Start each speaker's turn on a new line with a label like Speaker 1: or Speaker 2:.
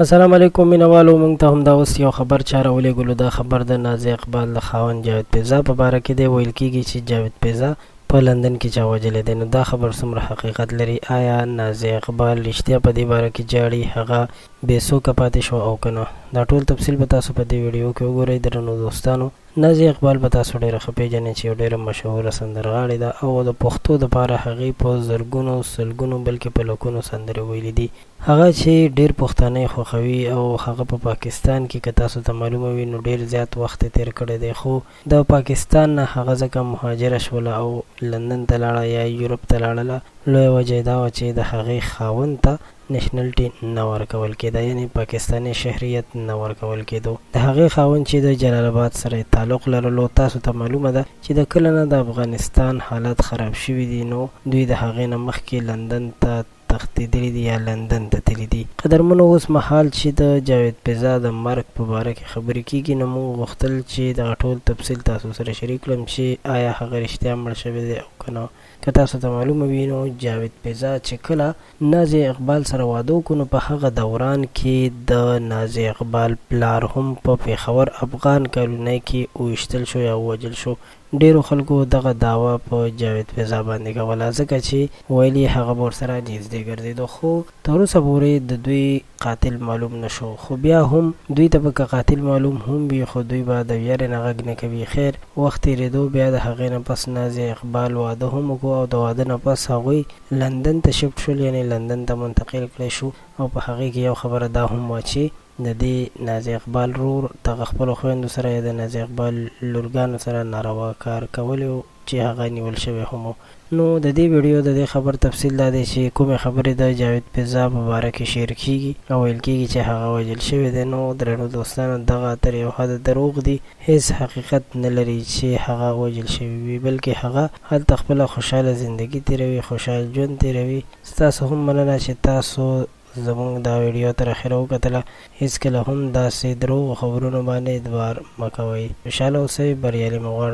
Speaker 1: السلام علیکم مینوالو، مونږ ته هم دا اوس یو خبر چاره ولېږلو. دا خبر د نازي اقبال د خاوند جاوید پیزا په باره کې دی. ویل کېږي چې جاوید پیزا په لندن کې چا وژلی دی. نو دا خبر څومره حقیقت لري؟ آیا نازي اقبال رښتیا په دې باره کې جاړي، هغه بې څوکه پاتې شو او که نه؟ دا ټول تفصیل به تاسو په دې ویډیو کې وګورئ. درنو دوستانو، نازي اقبال به تاسو ډېره ښه پېژنئ چې یو ډېره مشهوره سندرغاړې ده او د پښتو دپاره هغې په زرګونو سلګونو بلکې په لکونو سندرې ویلي دي. هغه چې ډېر پښتانه یې خوښوي او هغه په پاکستان کې که تاسو ته معلومه وي نو ډېر زیات وخت یې تېر کړی دی، خو د پاکستان نه هغه ځکه مهاجره شوله او لندن ته لاړه یا یورپ ته لاړله. لویه وجه یې دا وه چې د هغې خاوند ته نېشنلټي نه ورکول کېده، یعنې پاکستاني شهریت نه ورکول کېدو. د هغې خاوند چې د جلال آباد سره یې تعلق لرلو. تاسو ته معلومه ده چې د کله نه د افغانستان حالت خراب شوي دي، نو دوی د هغې نه مخکې لندن ته تښتېدلي دي یا لندن ته تللي دي. قدرمنو، اوس مهال چې د جاوید پیزا د مرګ په باره کې خبرې کېږي، نو موږ غوښتل چې دغه ټول تفصیل تاسو سره شریک کړم چې آیا هغه رښتیا مړ شوی دی او که نه. که تاسو ته معلومه وي نو جاوید پیزا چې کله نازي اقبال سره واده وکړو نو په هغه دوران کې د نازي اقبال پلار هم په پېښور افغان کالونۍ کې وویشتل شو یا ووژل شو. ډېرو خلکو دغه دعوه په جاوید پیزا باندې کوله، ځکه چې ویل یې هغه به ورسره نږدې ګرځېدو، خو تر اوسه پورې د دوی قاتل معلوم نه شو. خو بیا هم دوی ته به که قاتل معلوم هم وي، خو دوی به د ویرې نه غږ نه کوي. خیر، وخت تېرېدو بیا د هغې نه پس نازي اقبال واده هم وکړو او د واده نه پس هغوی لندن ته شفټ شول، یعنې لندن ته منتقل کړی شو. او په هغې کې یو خبره دا هم وه چې د دې نازي اقبال رور دغه خپلو خویندو سره یا د نازي اقبال لورګانو سره ناروا کار کولی و چې هغه نیول شوی هم و. نو د دې ویډیو د دې خبر تفصیل دا دی چې کومې خبرې د جاوید پیزا په باره کې شیر کېږي او ویل کېږي چې هغه وژل شوی دی. نو درنو دوستانو، دغه تر یو حده دروغ دي، هېڅ حقیقت نه لري چې هغه وژل شوی وي، بلکې هغه هلته خپله خوشحاله زندګي تېروي، خوشحال ژوند تېروي. ستاسو هم مننه چې تاسو زمونږ دا ویډیو تر اخره وکتله. هېڅکله هم داسې دروغو خبرونو باندې ادبار مه کوئ. خوشحاله اوسئ، بریالي مو غواړم.